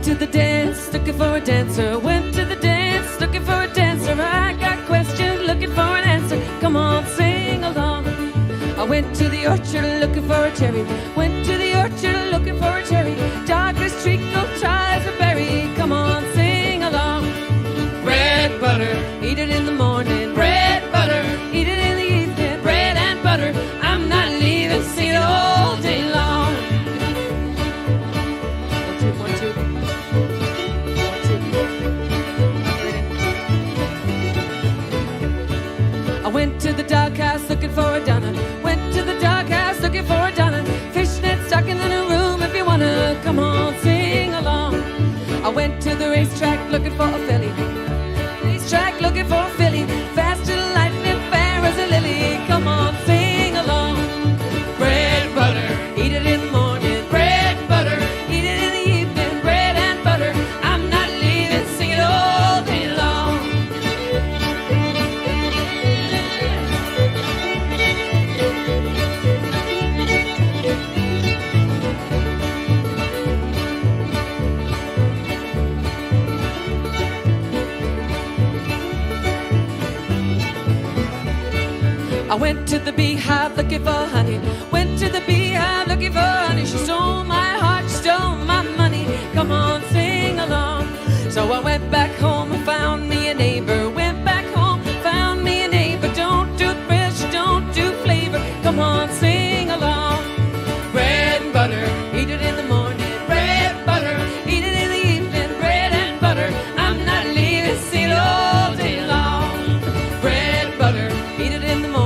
to the dance, looking for a dancer. Went to the dance, looking for a dancer. I got questions, looking for an answer. Come on, sing along. I went to the orchard, looking for a cherry. Went to the orchard, looking for a cherry. Darkest treacle tries a berry. Come on, sing along. Bread, butter, eat it in the morning. Bread, butter, eat it in the evening. Bread and butter, I'm not leaving. Sing it all day long. 1, 2, 1, 2. 1, 2. I went to the doghouse looking for a Donna. Went to the doghouse looking for a Donna. Fishnet stockings in a room if you wanna. Come on, sing along. I went to the racetrack looking for a filly. Racetrack looking for a filly. Fast as lightning, fair as a lily. Come on, sing along. Bread, butter, eat it in the morning. Bread, butter, eat it in the evening. Bread and butter, I'm not leaving. Sing it all day long. I went to the beehive looking for honey. Went to the beehive looking for honey. She stole my heart, she stole my money. Come on, sing along. So I went back home and found me a neighbor. Went back home, found me a neighbor. Don't do fresh, don't do flavor. Come on, sing along. Bread and butter, eat it in the morning. Bread, butter, eat it in the evening. Bread and butter, I'm not leaving. Sing it all day long. Bread, butter, eat it in the morning.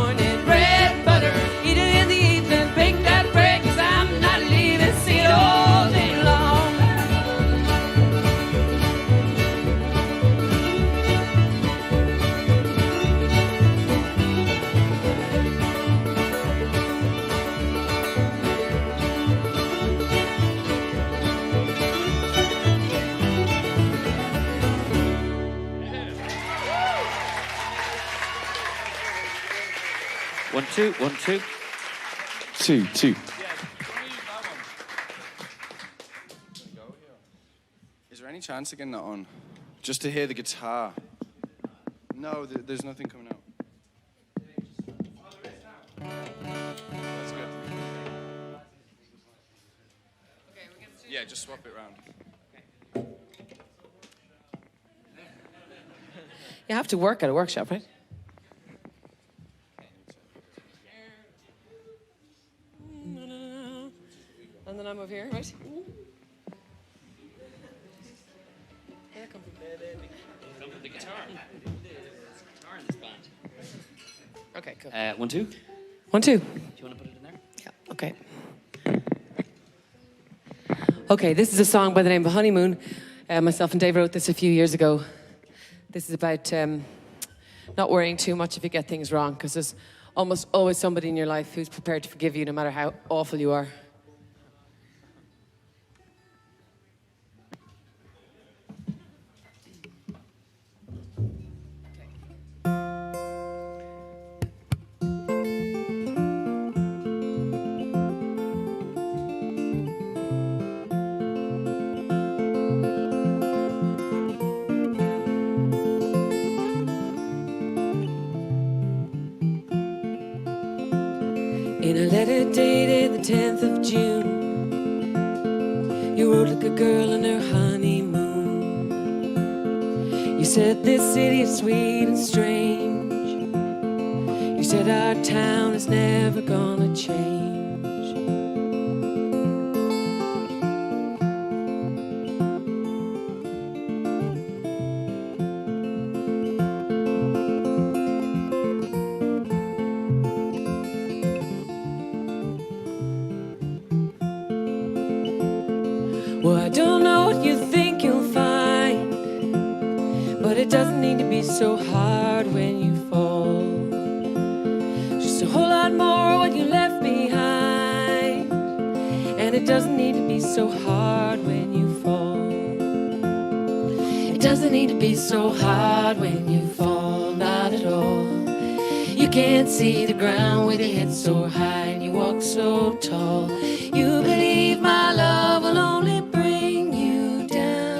One, two, 1, 2. 2, 2. Is there any chance of getting that on? Just to hear the guitar. No, there's nothing coming out. That's good. Yeah, just swap it around. You have to work at a workshop, right? And then I'm over here, right? Where come from? Come from the guitar. There's a guitar in this band. Okay, cool. 1, 2. 1, 2. Do you want to put it in there? Yeah, okay. Okay, this is a song by the name of Honeymoon. Myself and Dave wrote this a few years ago. This is about not worrying too much if you get things wrong, because there's almost always somebody in your life who's prepared to forgive you no matter how awful you are. In a letter dated the 10th of June, you wrote like a girl on her honeymoon. You said this city is sweet and strange. You said our town is never gonna change. Well, I don't know what you think you'll find, but it doesn't need to be so hard when you fall. Just a whole lot more what you left behind, and it doesn't need to be so hard when you fall. It doesn't need to be so hard when you fall, not at all. You can't see the ground with your head so high and you walk so tall. You believe my love will only bring you down.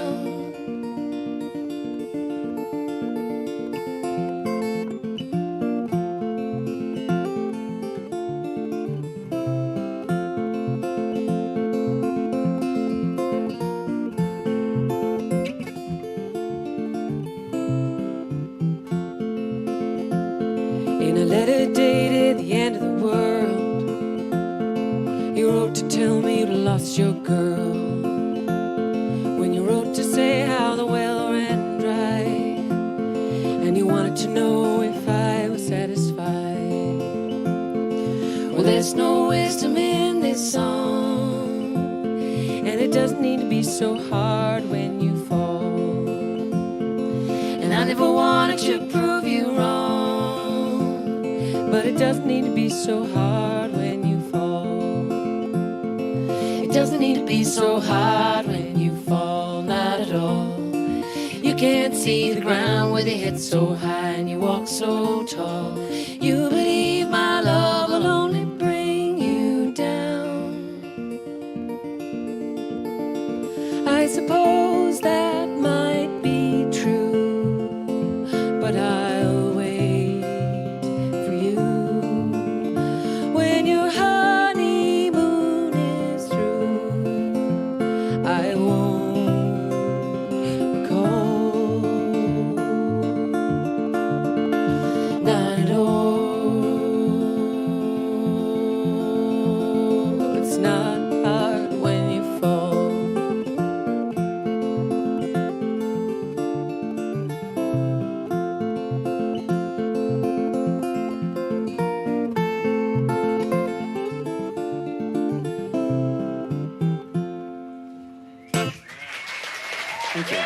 You wrote to tell me you lost your girl. When you wrote to say how the well ran dry. And you wanted to know if I was satisfied. Well, there's no wisdom in this song. And it doesn't need to be so hard when you fall. And I never wanted to prove you wrong. But it doesn't need to be so hard when you fall. It doesn't need to be so hard when you fall, not at all. You can't see the ground with your head so high and you walk so tall. You believe my love will only bring you down. I suppose that might be true, but I'll wait for you. When your honeymoon is through, I won't recall. Not at all. It's not hard when you fall. Thank you.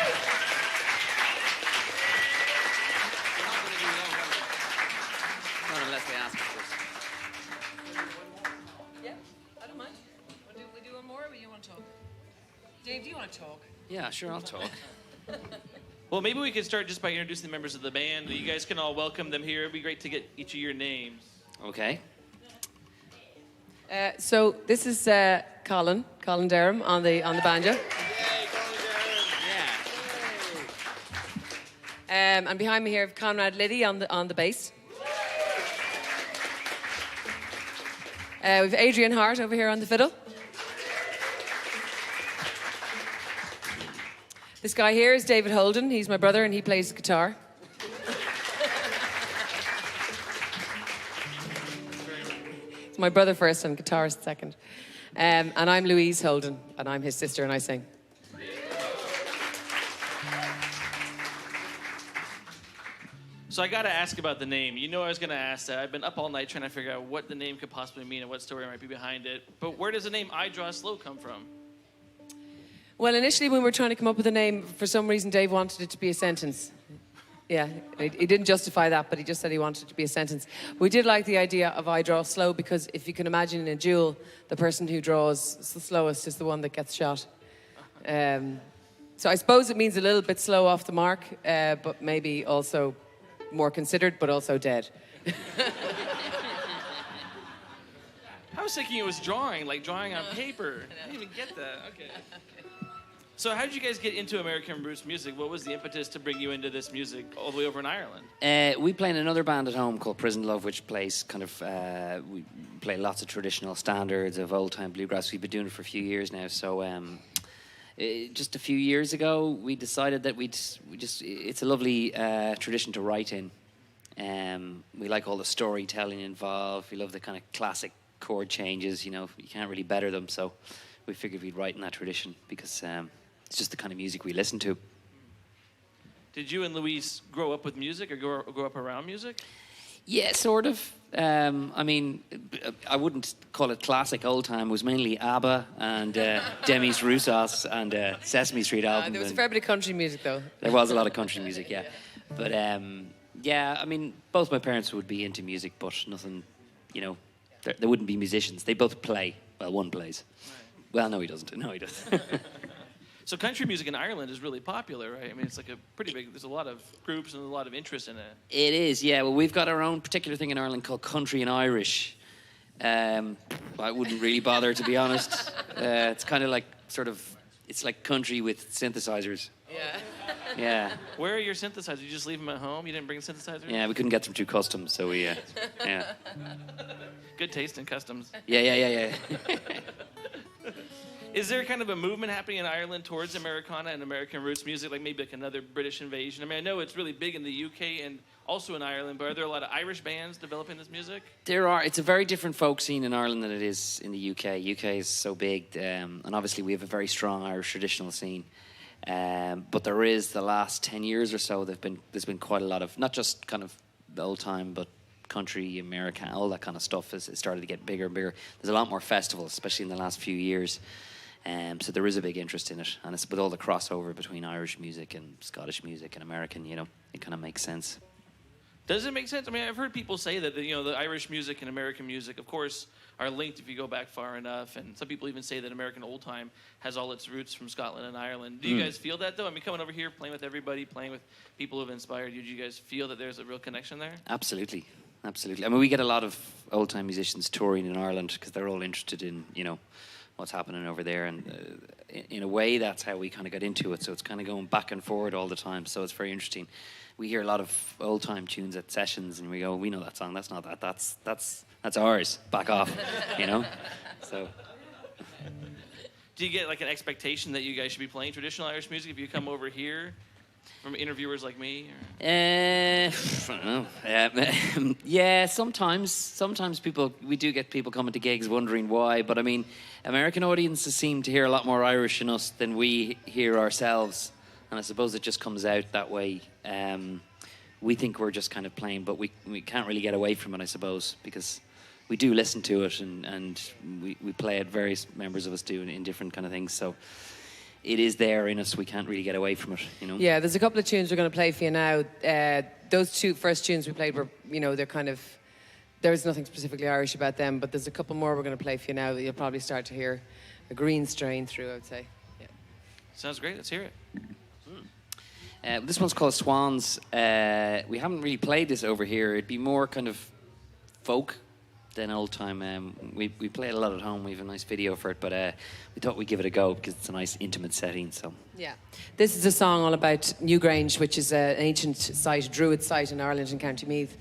Not unless they ask us first. Yeah, I don't mind. We do one more, or you want to talk? Dave, do you want to talk? Yeah, sure, I'll talk. Well, maybe we could start just by introducing the members of the band. You guys can all welcome them here. It'd be great to get each of your names. Okay. So this is Collin Durham on the banjo. Yeah. And behind me here, Conrad Liddy on the bass. We've Adrian Hart over here on the fiddle. This guy here is David Holden. He's my brother, and he plays guitar. It's my brother first and guitarist second. And I'm Louise Holden, and I'm his sister, and I sing. So I got to ask about the name. You know I was going to ask that. I've been up all night trying to figure out what the name could possibly mean and what story might be behind it. But where does the name I Draw Slow come from? Well, initially when we were trying to come up with a name, for some reason Dave wanted it to be a sentence. Yeah, he didn't justify that, but he just said he wanted it to be a sentence. We did like the idea of I draw slow because if you can imagine in a duel, the person who draws the slowest is the one that gets shot. So I suppose it means a little bit slow off the mark, but maybe also more considered, but also dead. I was thinking it was drawing, like drawing on paper. I didn't even get that. Okay. So how did you guys get into American roots music? What was the impetus to bring you into this music all the way over in Ireland? We play in another band at home called Prison Love, which plays kind of, we play lots of traditional standards of old-time bluegrass. We've been doing it for a few years now. So just a few years ago, we decided that it's a lovely tradition to write in. We like all the storytelling involved. We love the kind of classic chord changes, you know, you can't really better them. So we figured we'd write in that tradition because it's just the kind of music we listen to. Did you and Louise grow up with music or grow up around music? Yeah, sort of. I mean, I wouldn't call it classic old time. It was mainly ABBA and Demis Roussos and Sesame Street album. There was a fair bit of country music, though. There was a lot of country music, yeah. But, yeah, I mean, both my parents would be into music, but nothing, you know, they wouldn't be musicians. They both play. Well, one plays. Well, no, he doesn't. No, he doesn't. So country music in Ireland is really popular, right? I mean, it's like a pretty big, there's a lot of groups and a lot of interest in it. It is, yeah. Well, we've got our own particular thing in Ireland called country and Irish. I wouldn't really bother, to be honest. It's kind of like it's like country with synthesizers. Yeah. Yeah. Where are your synthesizers? You just leave them at home? You didn't bring synthesizers? Yeah, we couldn't get them through customs, so we, yeah. Good taste in customs. Yeah. Is there kind of a movement happening in Ireland towards Americana and American roots music, like maybe like another British invasion? I mean, I know it's really big in the UK and also in Ireland, but are there a lot of Irish bands developing this music? There are. It's a very different folk scene in Ireland than it is in the UK. UK is so big, and obviously we have a very strong Irish traditional scene. But there is, the last 10 years or so, there's been quite a lot of, not just kind of the old time, but country, America, all that kind of stuff has started to get bigger and bigger. There's a lot more festivals, especially in the last few years. So there is a big interest in it, and it's with all the crossover between Irish music and Scottish music and American, you know, it kind of makes sense. Does it make sense? I mean, I've heard people say that, you know, the Irish music and American music, of course, are linked if you go back far enough, and some people even say that American old time has all its roots from Scotland and Ireland. Do you guys feel that, though? I mean, coming over here, playing with everybody, playing with people who have inspired you, do you guys feel that there's a real connection there? Absolutely. Absolutely. I mean, we get a lot of old time musicians touring in Ireland because they're all interested in, you know, what's happening over there, and in a way that's how we kind of got into it, so it's kind of going back and forward all the time, so it's very interesting. We hear a lot of old time tunes at sessions and we go, we know that song, that's not that, that's ours, back off, you know. So do you get like an expectation that you guys should be playing traditional Irish music if you come over here from interviewers like me? I don't know. Yeah, sometimes we do get people coming to gigs wondering why, but I mean, American audiences seem to hear a lot more Irish in us than we hear ourselves, and I suppose it just comes out that way. We think we're just kind of playing, but we can't really get away from it, I suppose, because we do listen to it, and we play it, various members of us do in different kind of things, so it is there in us. We can't really get away from it, you know. Yeah, there's a couple of tunes we're going to play for you now. Those two first tunes we played were, you know, they're kind of, there's nothing specifically Irish about them, but there's a couple more we're going to play for you now that you'll probably start to hear a green strain through, I would say. Yeah. Sounds great. Let's hear it. This one's called Swans. We haven't really played this over here. It'd be more kind of folk than old time. We play it a lot at home. We have a nice video for it, but we thought we'd give it a go because it's a nice intimate setting. So yeah, this is a song all about Newgrange, which is an ancient site, druid site in Ireland in County Meath.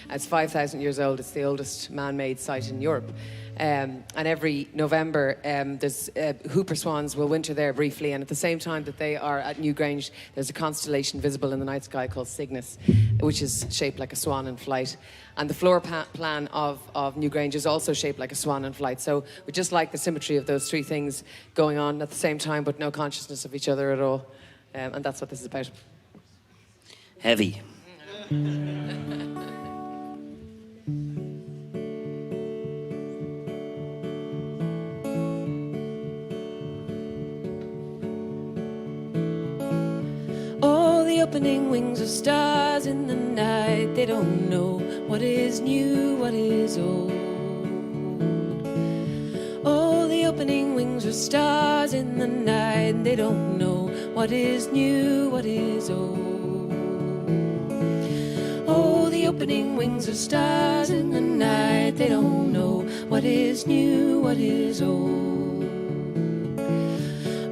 It's 5,000 years old. It's the oldest man-made site in Europe. And every November, there's hooper swans will winter there briefly, and at the same time that they are at Newgrange, there's a constellation visible in the night sky called Cygnus, which is shaped like a swan in flight. And the floor plan of Newgrange is also shaped like a swan in flight. So we just like the symmetry of those three things going on at the same time, but no consciousness of each other at all. And that's what this is about. heavy. Opening wings of stars in the night. They don't know what is new, what is old. Oh, the opening wings of stars in the night. They don't know what is new, what is old. Oh, the opening wings of stars in the night. They don't know what is new, what is old.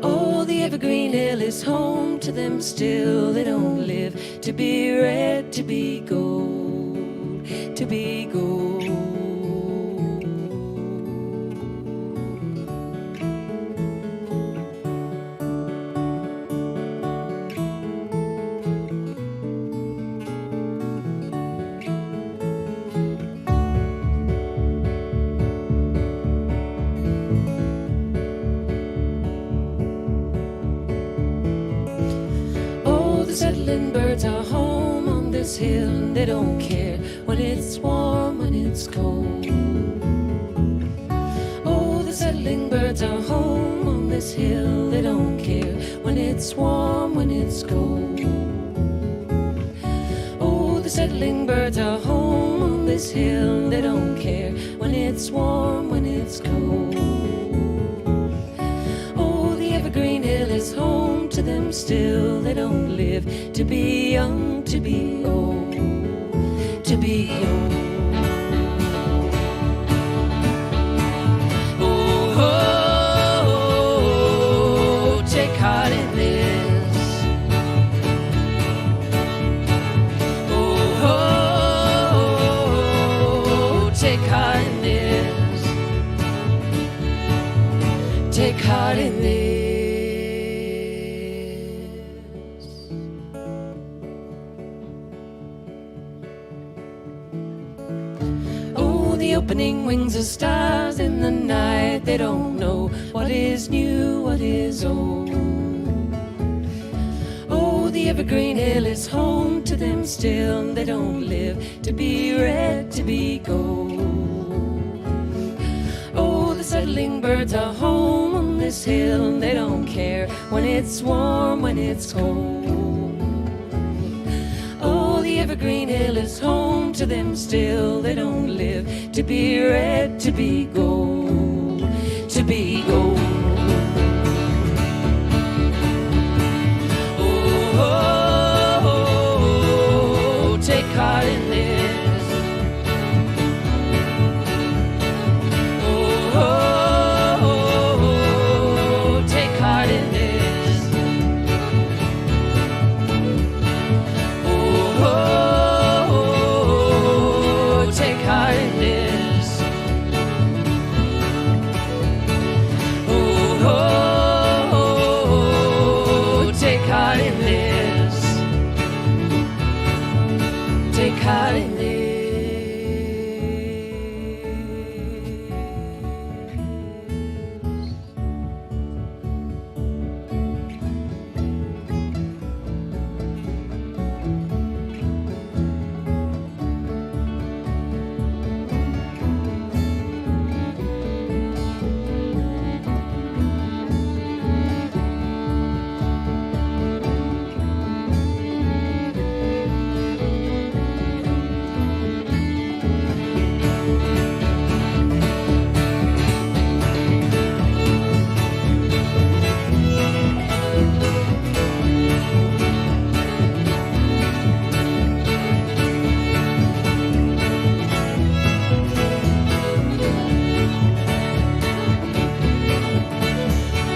Oh, the evergreen hill is home to them still. They don't live to be red, to be gold, to be gold. Birds are home on this hill, and they don't care when it's warm, when it's cold. Oh, the settling birds are home on this hill. They don't care when it's warm, when it's cold. Oh, the settling birds are home on this hill. They don't care when it's warm, when it's cold. Oh, the evergreen hill is home to them still. They don't live to be young, to be old, to be old. Oh, oh, oh, take heart in this. Oh, oh, oh, take heart in this. take heart in this. Oh, the opening wings of stars in the night. They don't know what is new, what is old. Oh, the evergreen hill is home to them still. They don't live to be red, to be gold. Oh, the settling birds are home on this hill. They don't care when it's warm, when it's cold. Oh, the evergreen hill is home to them still. They don't live to be red, to be gold, to be gold. Oh, take heart in this. Oh, take heart in this. Oh, take heart in this. Oh, take heart in this. Take heart in this.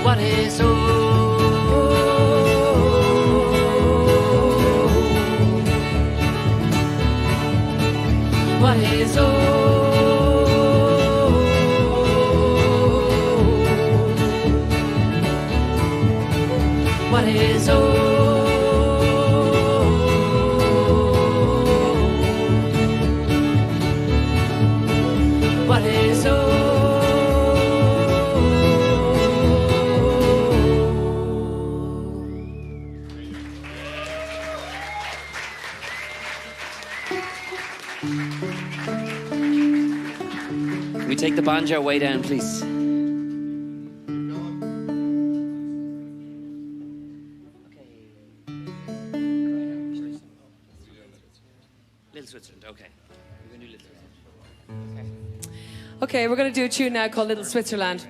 What is what is what is what is Can we take the banjo way down, please? Little Switzerland, okay. We're going to do Little Switzerland. Okay, we're going to do a tune now called Little Switzerland.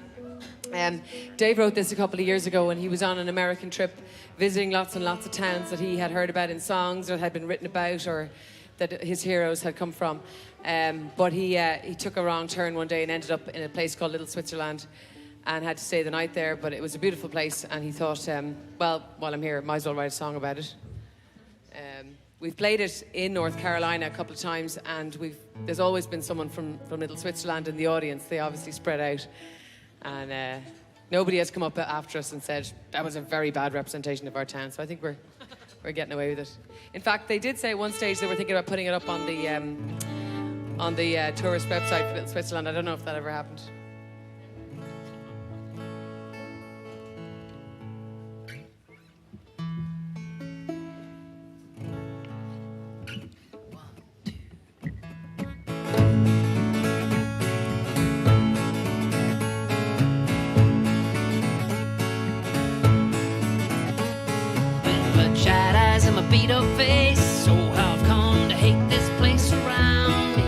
Dave wrote this a couple of years ago when he was on an American trip, visiting lots and lots of towns that he had heard about in songs or had been written about or that his heroes had come from. But he took a wrong turn one day and ended up in a place called Little Switzerland and had to stay the night there. But it was a beautiful place, and he thought, well, while I'm here, might as well write a song about it. We've played it in North Carolina a couple of times, and there's always been someone from Little Switzerland in the audience. They obviously spread out, and nobody has come up after us and said that was a very bad representation of our town. So I think we're getting away with it. In fact, they did say at one stage they were thinking about putting it up on the tourist website for Little Switzerland. I don't know if that ever happened. Beat up face, so I've come to hate this place around me.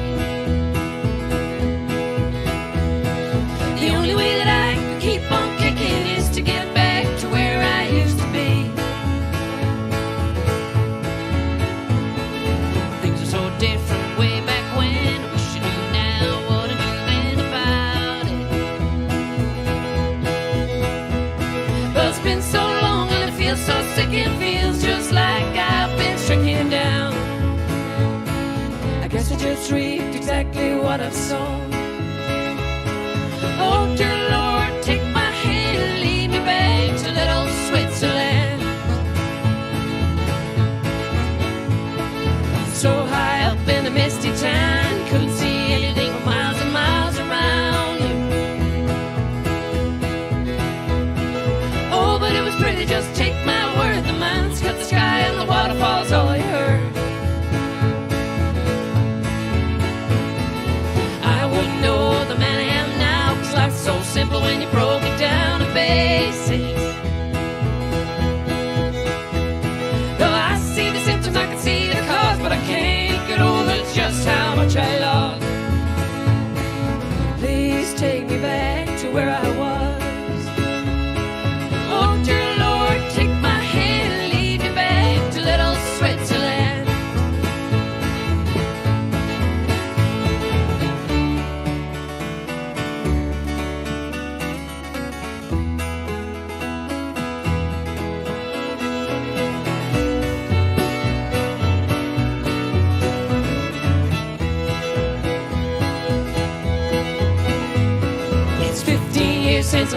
The only way that I can keep on kicking is to get back to where I used to be. Things are so different way back when. I wish I knew now what I knew then about it. But it's been so long and it feels so sick, it feels just like I've been stricken down. I guess I just reaped exactly what I've sown. Oh dear Lord, take my hand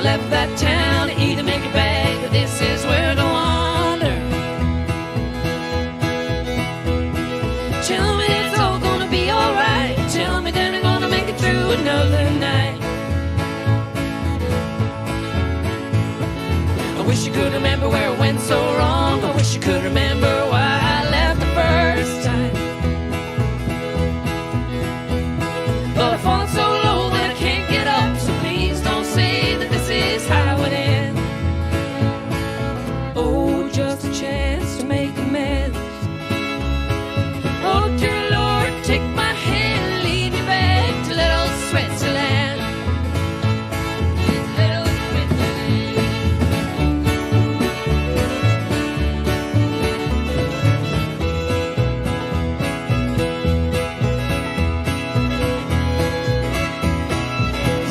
I left that town to either make it back, but this is where to wander. Tell me it's all gonna be alright. Tell me that I'm gonna make it through another night. I wish you could remember where it went so wrong. I wish you could remember why I left the first time. But I've fallen so low that I can't get up. So please don't say that this is how it ends. Oh, just a chance to make amends. Oh, dear Lord, take my hand and lead me back to little Switzerland. Little Switzerland.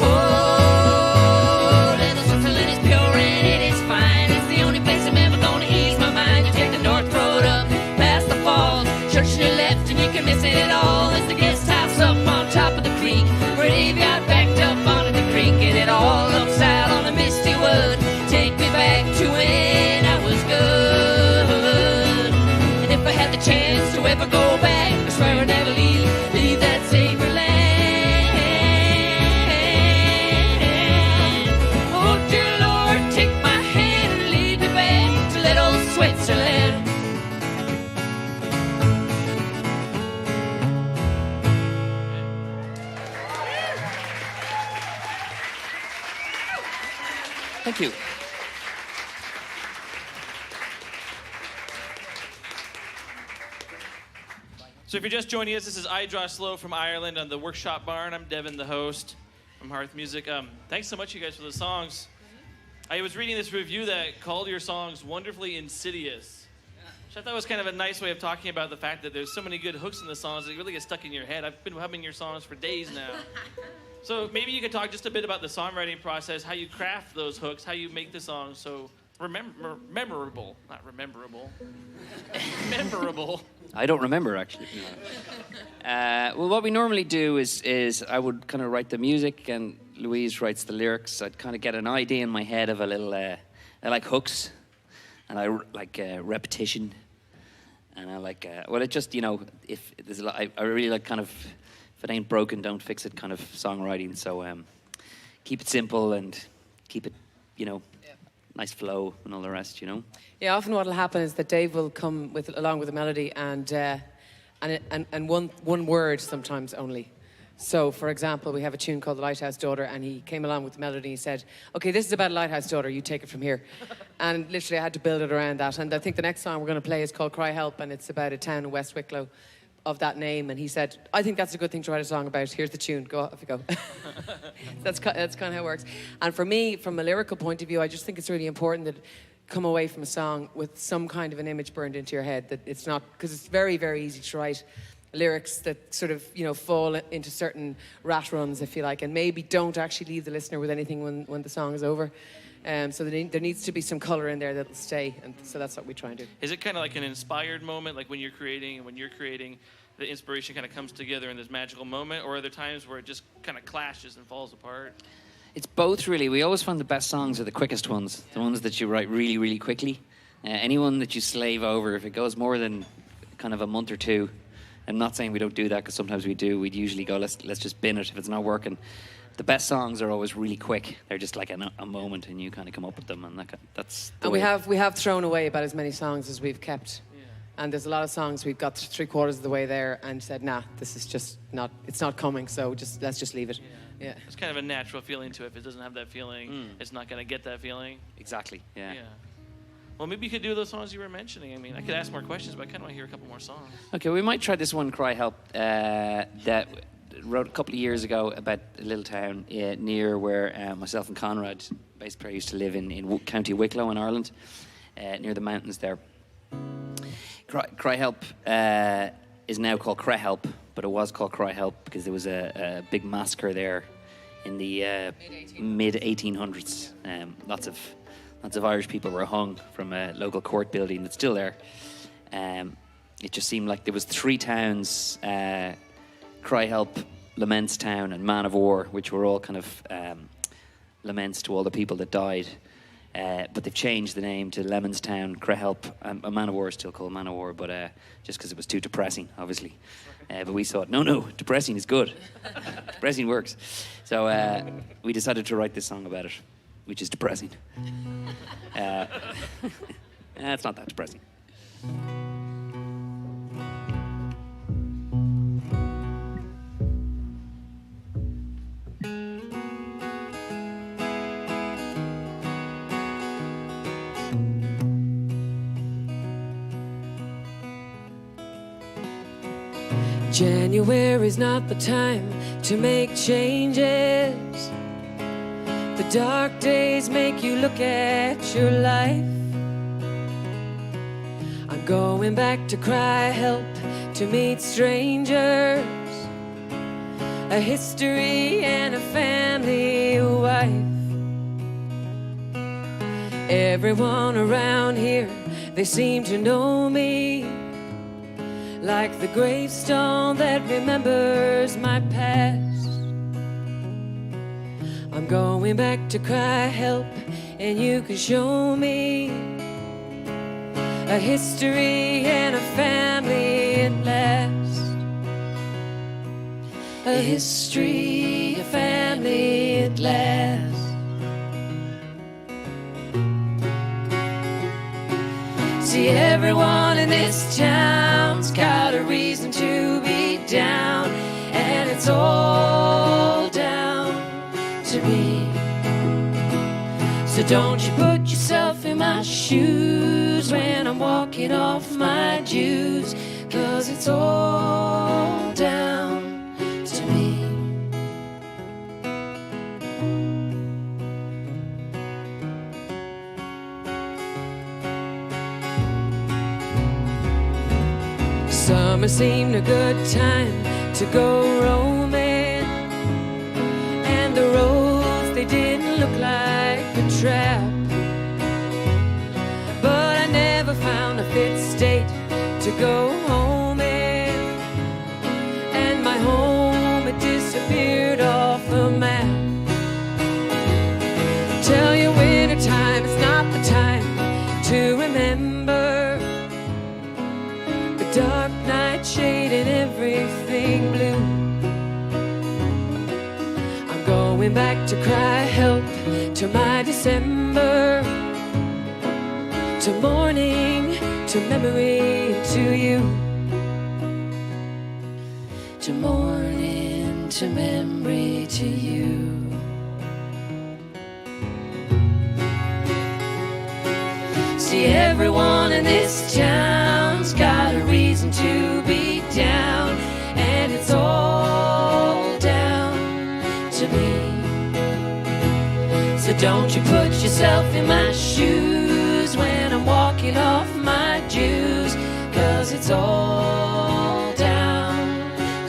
Oh, little Switzerland is pure and it is fine. It's the only place I'm ever gonna ease my mind. You take the North Road up past the falls, church to the left and you can miss it at all. It's the guest house up on top of the creek, graveyard backed up onto the creek, and it all looks out on the misty wood. Take me back to when I was good. And if I had the chance to ever go back, I swear I'd never leave that sacred land. Oh dear Lord, take my hand and lead me back to little Switzerland. Thank you. So if you're just joining us, this is I Draw Slow from Ireland on the Workshop Barn. I'm Devin, the host from Hearth Music. Thanks so much, you guys, for the songs. I was reading this review that called your songs wonderfully insidious, which I thought was kind of a nice way of talking about the fact that there's so many good hooks in the songs that really get stuck in your head. I've been humming your songs for days now. So maybe you could talk just a bit about the songwriting process, how you craft those hooks, how you make the songs so memorable, not rememberable, memorable. I don't remember, actually. Well, what we normally do is I would kind of write the music and Louise writes the lyrics. I'd kind of get an idea in my head of a little, I like hooks and I like repetition. And I like, well, it just, you know, if there's a lot, I really like kind of, if it ain't broken, don't fix it kind of songwriting. So keep it simple and keep it, you know, nice flow and all the rest, you know. Yeah, often what will happen is that Dave will come along with a melody and one word sometimes only. So, for example, we have a tune called The Lighthouse Daughter, and he came along with the melody and he said, okay, this is about a lighthouse daughter, you take it from here. And literally I had to build it around that. And I think the next song we're going to play is called Cry Help, and it's about a town in West Wicklow of that name. And he said, I think that's a good thing to write a song about. Here's the tune, go off you go. That's kind of how it works. And for me, from a lyrical point of view, I just think it's really important that come away from a song with some kind of an image burned into your head, that it's not, because it's very, very easy to write lyrics that sort of, you know, fall into certain rat runs, if you like, and maybe don't actually leave the listener with anything when the song is over. So there needs to be some colour in there that'll stay, and so that's what we try and do. Is it kind of like an inspired moment, like when you're creating, the inspiration kind of comes together in this magical moment, or are there times where it just kind of clashes and falls apart? It's both, really. We always find the best songs are the quickest ones, the ones that you write really, really quickly. Anyone that you slave over, if it goes more than kind of a month or two, I'm not saying we don't do that, because sometimes we do. We'd usually go, let's just bin it if it's not working. The best songs are always really quick. They're just like a moment, and you kind of come up with them, and that's. And we have thrown away about as many songs as we've kept. Yeah. And there's a lot of songs we've got 3/4 of the way there, and said, nah, this is just not. It's not coming. So let's just leave it. Yeah. It's kind of a natural feeling to it. If it doesn't have that feeling, it's not going to get that feeling. Exactly. Yeah. Well, maybe you could do those songs you were mentioning. I mean, I could ask more questions, but I kind of want to hear a couple more songs. Okay, we might try this one, Cry Help, that wrote a couple of years ago about a little town near where myself and Conrad, bass player, used to live in County Wicklow in Ireland, near the mountains there. Cry Help is now called Cry Help, but it was called Cry Help because there was a big massacre there in the mid-1800s. Lots of Irish people were hung from a local court building that's still there. It just seemed like there was 3 towns, Cry Help, Lamentstown and Man of War, which were all kind of laments to all the people that died. But they've changed the name to Lemonstown, Crehelp. A Man of War is still called Man of War, but just because it was too depressing, obviously. But we thought, no, depressing is good. Depressing works. So we decided to write this song about it, which is depressing. It's not that depressing. January's not the time to make changes. The dark days make you look at your life. I'm going back to cry help, to meet strangers, a history and a family wife. Everyone around here, they seem to know me, like the gravestone that remembers my past. I'm going back to cry help, and you can show me a history and a family at last. A history, a family at last. See, everyone in this town's got a reason to be down, and it's all down to me. So don't you put yourself in my shoes when I'm walking off my dues, 'cause it's all down to me. Summer seemed a good time to go roaming, and the roads, they didn't look like a trap. But I never found a fit state to go home in, and my home, it disappeared off the map. Tell you wintertime, it's not the time to remember the dark nightshade and everything blue. I'm going back to cry help, to my December, to morning, to memory, to you. To morning, to memory, to you. See, everyone in this town's got a reason to be down, and it's all down to me. So don't you put yourself in my shoes when I'm walking off my dues, 'cause it's all down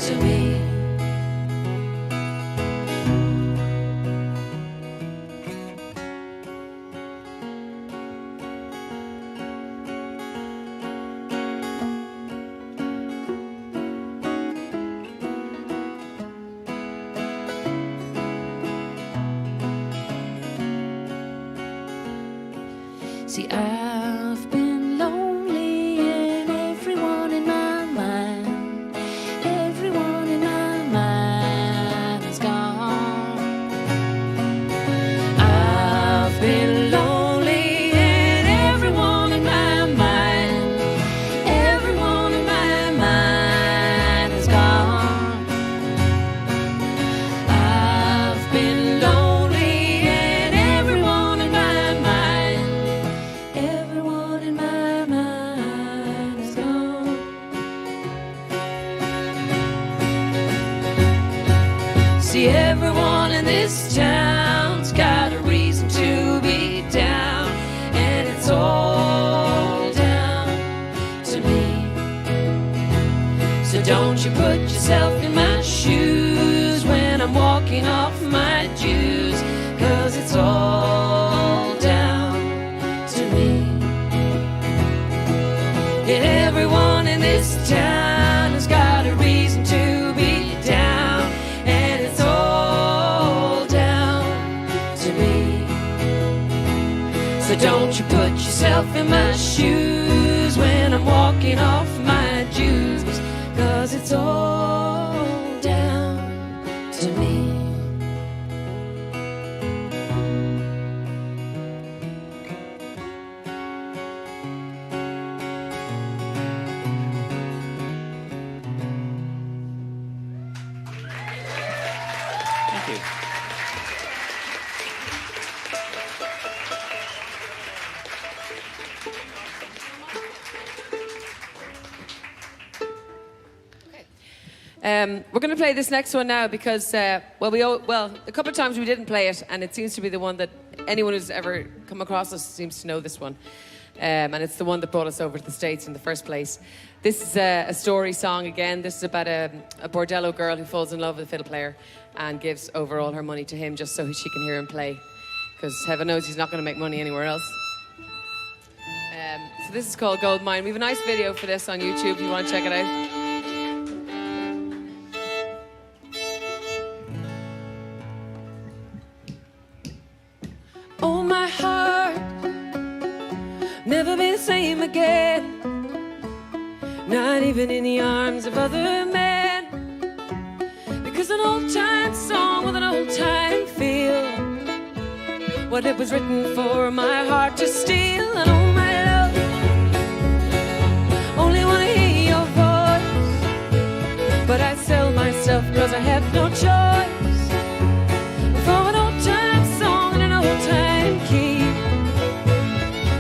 to me. See, I've been lonely, and everyone in my mind, everyone in my mind is gone. I've been lonely, and everyone in my mind, everyone in my mind is gone. I've been lonely, and everyone in my mind, everyone So don't you put yourself in my shoes when I'm walking off my juice, 'cause it's all down to me. Thank you. We're going to play this next one now because, a couple of times we didn't play it, and it seems to be the one that anyone who's ever come across us seems to know this one. And it's the one that brought us over to the States in the first place. This is a story song again. This is about a bordello girl who falls in love with a fiddle player and gives over all her money to him just so she can hear him play. Because heaven knows he's not going to make money anywhere else. So this is called Gold Mine. We have a nice video for this on YouTube if you want to check it out. Oh, my heart, never be the same again. Not even in the arms of other men. Because an old-time song with an old-time feel, what it was written for my heart to steal. And oh, my love, only wanna hear your voice, but I sell myself 'cause I have no choice. For an old-time song and an old-time key,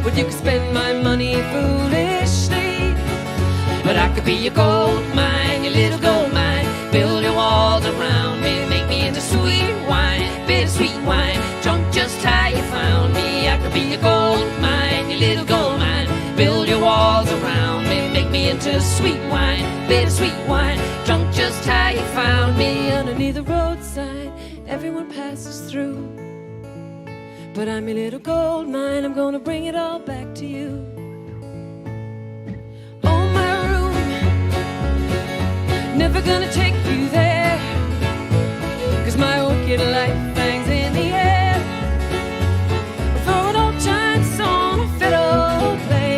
but you could spend my money foolishly. But I could be your gold mine, your little gold mine. Build your walls around me, make me into sweet wine, bittersweet wine. Drunk just how you found me. I could be your gold mine, your little gold mine. Build your walls around me, make me into sweet wine, bittersweet wine. Drunk just how you found me. Underneath the roadside, everyone passes through, but I'm your little gold mine. I'm gonna bring it all back to you. Oh, my room, never gonna take you there, 'cause my orchid life hangs in the air. For an old-time song, a fiddle play,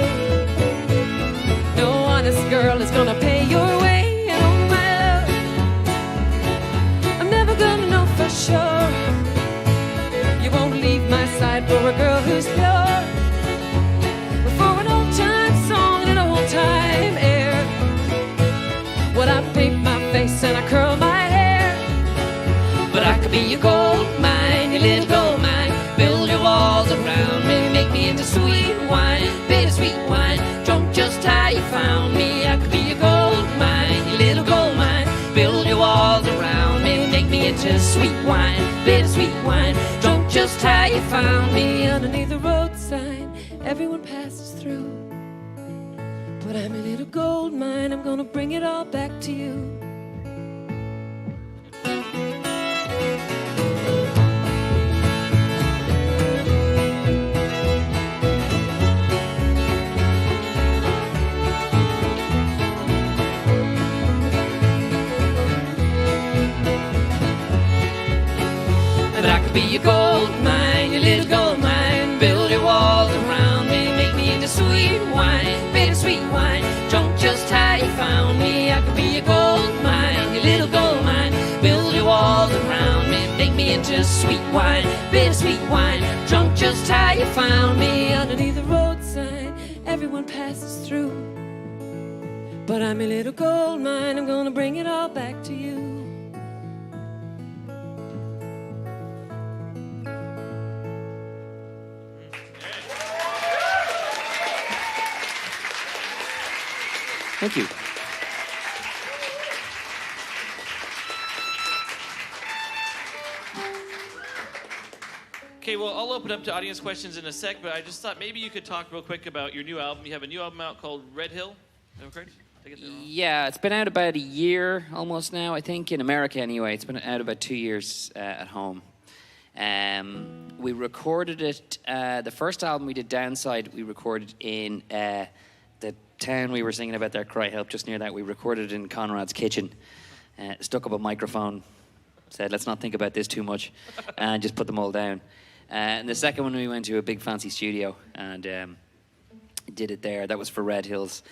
no honest girl is gonna pay your way. And oh, my love, I'm never gonna know for sure you won't leave my side for a girl who's pure. But for an old-time song and an old-time air, what I paint my face and I curl my hair. But I could be your gold mine, your little gold mine. Build your walls around me, make me into sweet wine, bittersweet wine. Drunk just how you found me. I could be your gold mine, your little gold mine. Build your walls around me, make me into sweet wine, bittersweet wine. Drunk just how you found me. Underneath the roadside, everyone passes through, but I'm a little gold mine. I'm gonna bring it all back to you. But I could be your gold mine, your little gold mine. Build your walls around me, make me into sweet wine, bittersweet wine. Drunk just how you found me. I could be your gold mine, your little gold mine. Build your walls around me, make me into sweet wine, bittersweet wine. Drunk just how you found me. Underneath the roadside, everyone passes through, but I'm a little gold mine. I'm gonna bring it all back to you. Thank you. Okay, well, I'll open up to audience questions in a sec, but I just thought maybe you could talk real quick about your new album. You have a new album out called Red Hill. Is that correct? Did I get that wrong? Yeah, it's been out about a year almost now, I think, in America anyway. It's been out about 2 years at home. We recorded it, the first album we did, Downside, we recorded in the town we were singing about there, Cry Help, just near that. We recorded it in Conrad's kitchen, stuck up a microphone, said, let's not think about this too much, and just put them all down. And the second one, we went to a big fancy studio and did it there. That was for Red Hills,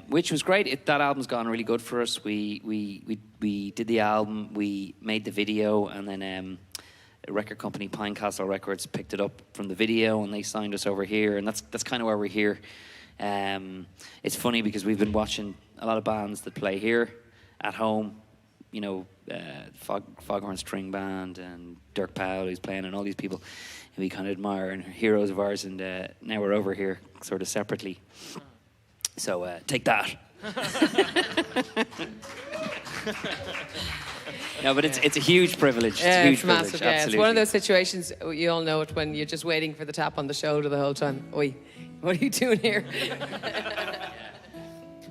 which was great. That album's gone really good for us. We did the album, we made the video, and then a record company, Pinecastle Records, picked it up from the video, and they signed us over here. And that's kind of why we're here. It's funny because we've been watching a lot of bands that play here at home. You know, Foghorn String Band and Dirk Powell, who's playing, and all these people who we kind of admire and are heroes of ours. And now we're over here, sort of separately. So take that. No, but it's a huge privilege. It's a huge it's massive. privilege. Yeah, Absolutely. it's one of those situations you all know it when you're just waiting for the tap on the shoulder the whole time. Oi, what are you doing here?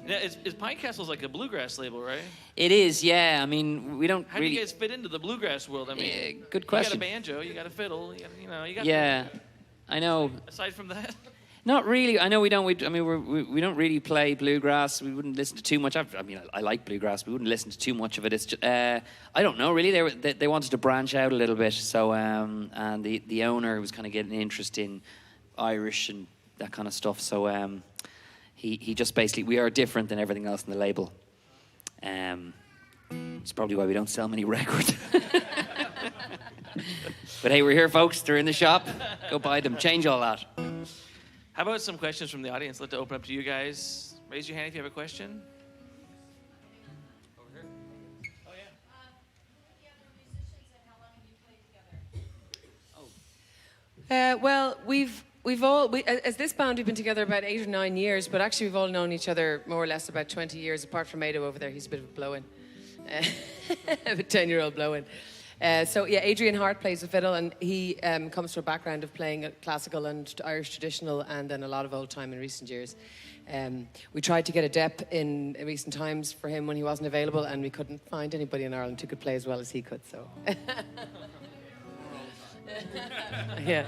Now, is Pinecastle's like a bluegrass label, right? It is, yeah. I mean, we don't How really. do you guys fit into the bluegrass world? I mean, Good question. You got a banjo, you got a fiddle, you got. Yeah, I know. Aside from that. Not really. I know we don't. We don't really play bluegrass. We wouldn't listen to too much. I like bluegrass. We wouldn't listen to too much of it. It's just, I don't know really. They wanted to branch out a little bit. So and the owner was kind of getting an interest in Irish and that kind of stuff. So he just basically, we are different than everything else in the label. It's probably why we don't sell many records. But hey, we're here, folks. They're in the shop. Go buy them. Change all that. How about some questions from the audience? I'd like to open up to you guys. Raise your hand if you have a question. Over here. Oh, yeah. Well, as this band, we've been together about 8 or 9 years, but actually we've all known each other more or less about 20 years, apart from Ado over there. He's a bit of a blow-in. A 10-year-old blow-in. So yeah, Adrian Hart plays the fiddle, and he comes from a background of playing classical and Irish traditional, and then a lot of old time in recent years. We tried to get a dep in recent times for him when he wasn't available, and we couldn't find anybody in Ireland who could play as well as he could. So. Yeah.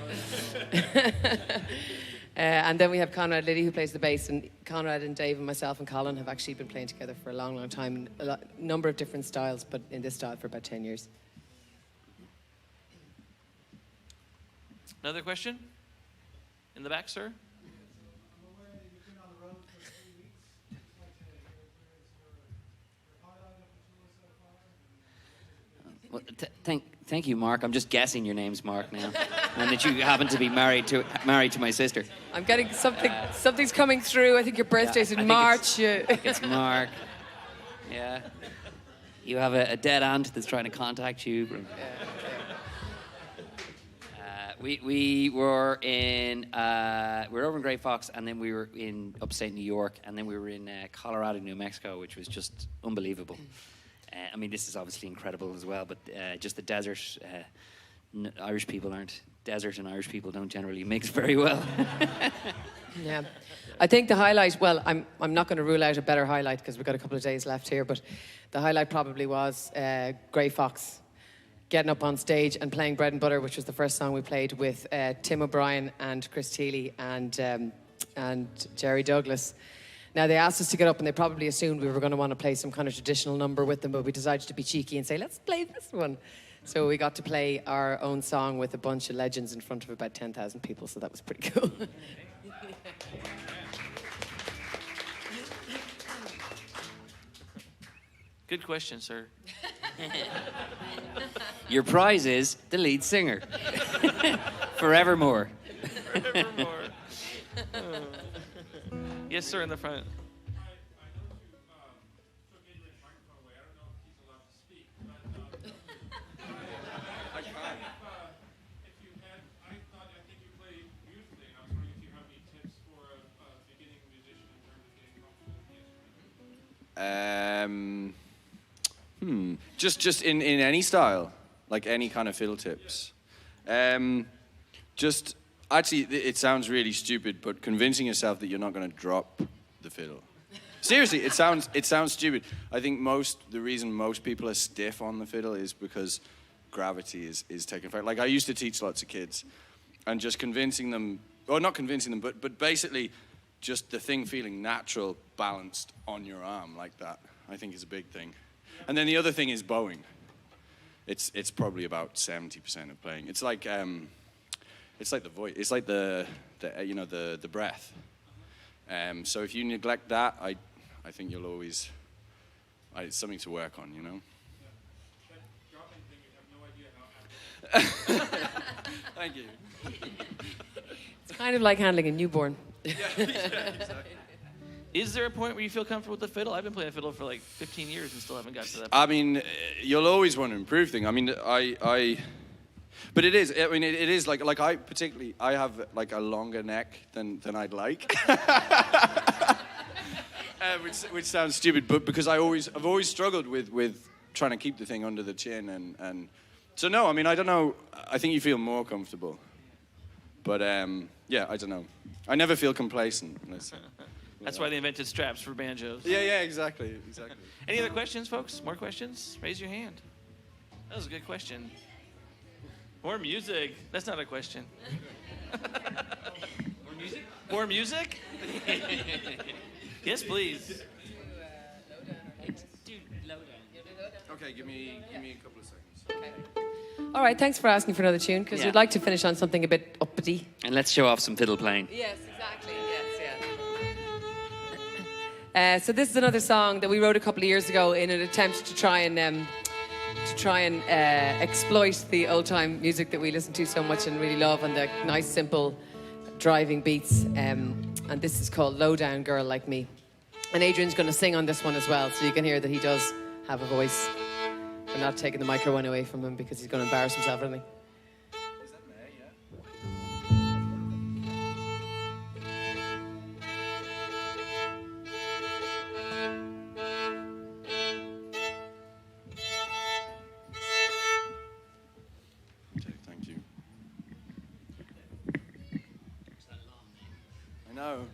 And then we have Conrad Liddy, who plays the bass, and Conrad and Dave and myself and Collin have actually been playing together for a long, long time, in a number of different styles, but in this style for about 10 years. Another question? In the back, sir? Well, thank you, Mark. I'm just guessing your name's Mark now, and that you happen to be married to my sister. I'm getting something. Something's coming through. I think your birthday's in March. I think it's Mark. Yeah. You have a dead aunt that's trying to contact you. We were over in Grey Fox, and then we were in upstate New York, and then we were in Colorado, New Mexico, which was just unbelievable. I mean, this is obviously incredible as well, but just the desert. Irish people aren't desert, and Irish people don't generally mix very well. Yeah, I think the highlight. Well, I'm not going to rule out a better highlight because we've got a couple of days left here, but the highlight probably was Grey Fox getting up on stage and playing Bread and Butter, which was the first song we played with Tim O'Brien and Chris Teely and Jerry Douglas. Now, they asked us to get up, and they probably assumed we were going to want to play some kind of traditional number with them, but we decided to be cheeky and say, let's play this one. So we got to play our own song with a bunch of legends in front of about 10,000 people, so that was pretty cool. Good question, sir. Your prize is the lead singer. Forevermore. Forevermore. Yes, sir, in the front. Just in any style, like any kind of fiddle tips. Just actually, it sounds really stupid, but convincing yourself that you're not going to drop the fiddle. Seriously, it sounds stupid. I think the reason most people are stiff on the fiddle is because gravity is taking effect. Like, I used to teach lots of kids, and just convincing them, or not convincing them, but basically just the thing feeling natural, balanced on your arm like that, I think is a big thing. And then the other thing is bowing. It's probably about 70% of playing. It's like it's like the voice. It's like the breath. So if you neglect that, I think you'll always. It's something to work on, you know. Thank you. It's kind of like handling a newborn. Yeah, exactly. Is there a point where you feel comfortable with the fiddle? I've been playing fiddle for like 15 years and still haven't got to that point. I mean, you'll always want to improve things. I mean, but it is. I mean, it is like I have like a longer neck than I'd like, which sounds stupid, but because I've always struggled with trying to keep the thing under the chin and so no, I mean, I don't know. I think you feel more comfortable, but yeah, I don't know. I never feel complacent. That's why they invented straps for banjos. Yeah, exactly. Any other questions, folks? More questions? Raise your hand. That was a good question. More music. That's not a question. More music? More music? Yes, please. Okay, give me a couple of seconds. All right, thanks for asking for another tune, because Yeah. we'd like to finish on something a bit uppity. And let's show off some fiddle playing. Yes, exactly. Yes, so this is another song that we wrote a couple of years ago in an attempt to try and exploit the old time music that we listen to so much and really love, and the nice, simple, driving beats. And this is called "Low Down Girl Like Me." And Adrian's going to sing on this one as well, so you can hear that he does have a voice. We're not taking the microphone away from him because he's going to embarrass himself, I think. Thank you. I know.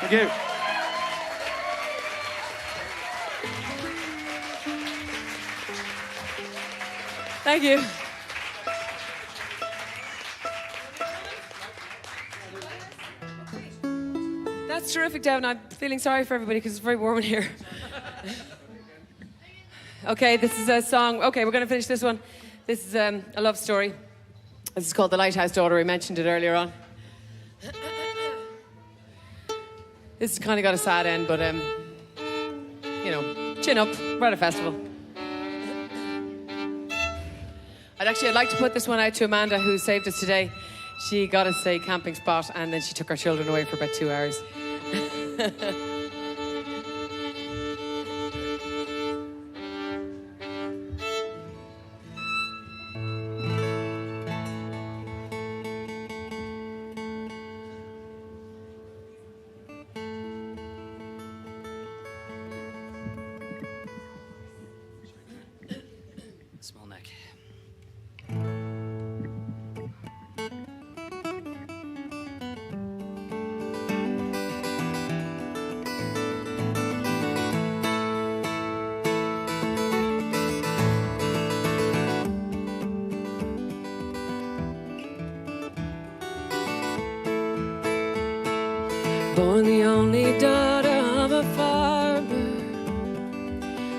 Thank you. Thank you. That's terrific, Devin. I'm feeling sorry for everybody because it's very warm in here. Okay, this is a song. Okay, we're going to finish this one. This is a love story. This is called The Lighthouse Daughter. I mentioned it earlier on. This has kind of got a sad end, but, you know, chin up. We're at a festival. I'd like to put this one out to Amanda, who saved us today. She got us a camping spot, and then she took our children away for about 2 hours. Small neck. Born the only daughter of a farmer,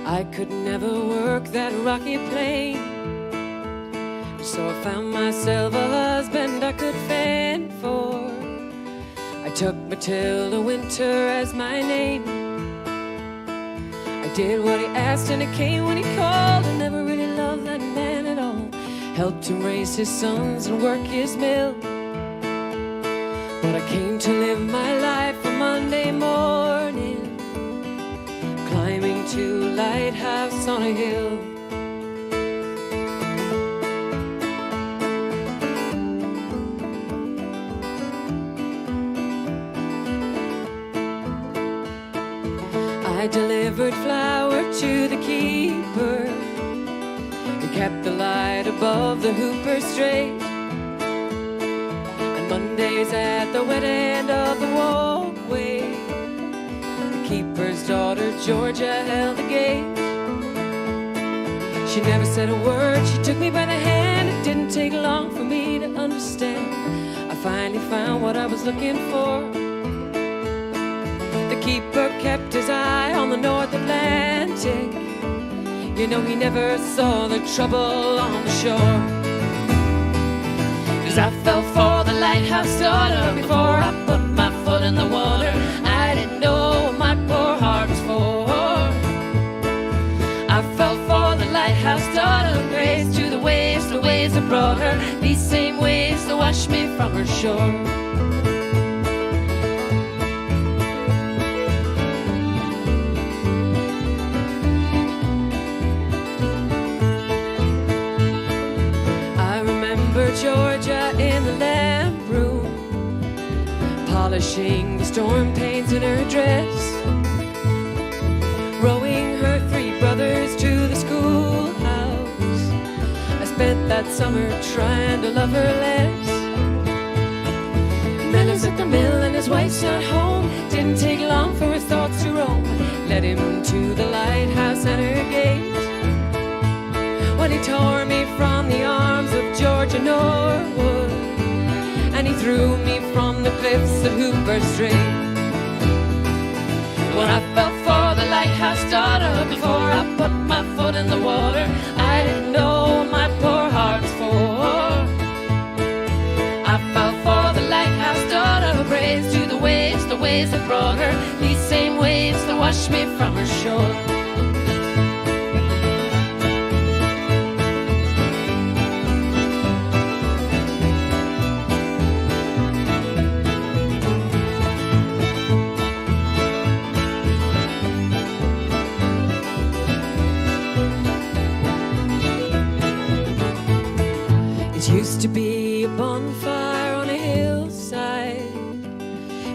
I could never work that rocky plain. So I found myself a husband I could fend for. I took Matilda Winter as my name. I did what he asked and it came when he called. I never really loved that man at all. Helped him raise his sons and work his mill. But I came to live my life on Monday morning, climbing to a lighthouse on a hill. I delivered flour to the keeper. He kept the light above the hooper straight. Mondays at the wet end of the walkway, the keeper's daughter Georgia held the gate. She never said a word, she took me by the hand. It didn't take long for me to understand. I finally found what I was looking for. The keeper kept his eye on the North Atlantic. You know he never saw the trouble on the shore. I fell for the lighthouse daughter before I put my foot in the water. I didn't know what my poor heart was for. I fell for the lighthouse daughter, praise to the waves that brought her. These same waves that washed me from her shore. Georgia in the lamp room, polishing the storm pains in her dress, rowing her 3 brothers to the schoolhouse. I spent that summer trying to love her less. Miller's at the mill and his wife's not home. Didn't take long for his thoughts to roam. Led him to the lighthouse at her gate. When he tore me from the arms of Georgia Norwood, and he threw me from the cliffs of Hooper Strait. When I fell for the lighthouse daughter before I put my foot in the water, I didn't know what my poor heart was for. I fell for the lighthouse daughter, praise to the waves that brought her. These same waves that washed me from her shore. Used to be a bonfire on a hillside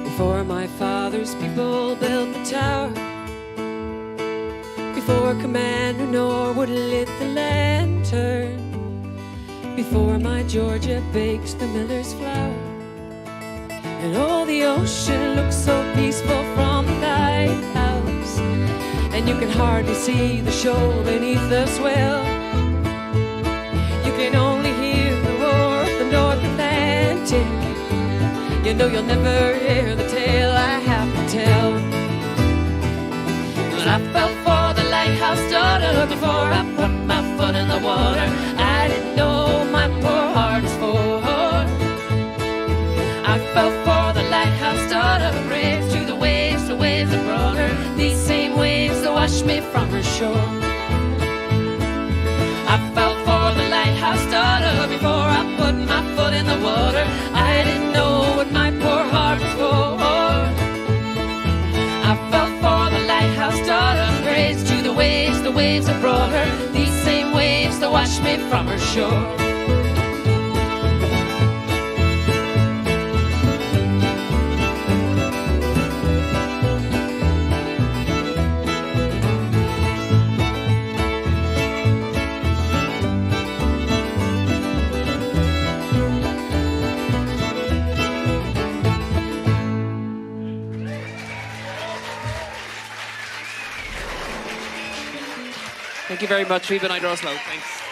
before my father's people built the tower, before Commander Norwood lit the lantern, before my Georgia bakes the miller's flour. And oh, the ocean looks so peaceful from the lighthouse, and you can hardly see the shore beneath the swell. You can only hear the roar of the North Atlantic. You know you'll never hear the tale I have to tell. When I fell for the lighthouse daughter before I put my foot in the water, I didn't know my poor heart's for. I fell for the lighthouse daughter, raised to the waves that brought her, these same waves that washed me from her shore. I fell for the lighthouse daughter before I put my foot in the water. I didn't know what my poor heart was for. I fell for the lighthouse daughter, raised to the waves that brought her, these same waves that washed me from her shore. Thank you very much. We've been Oslo. Thanks.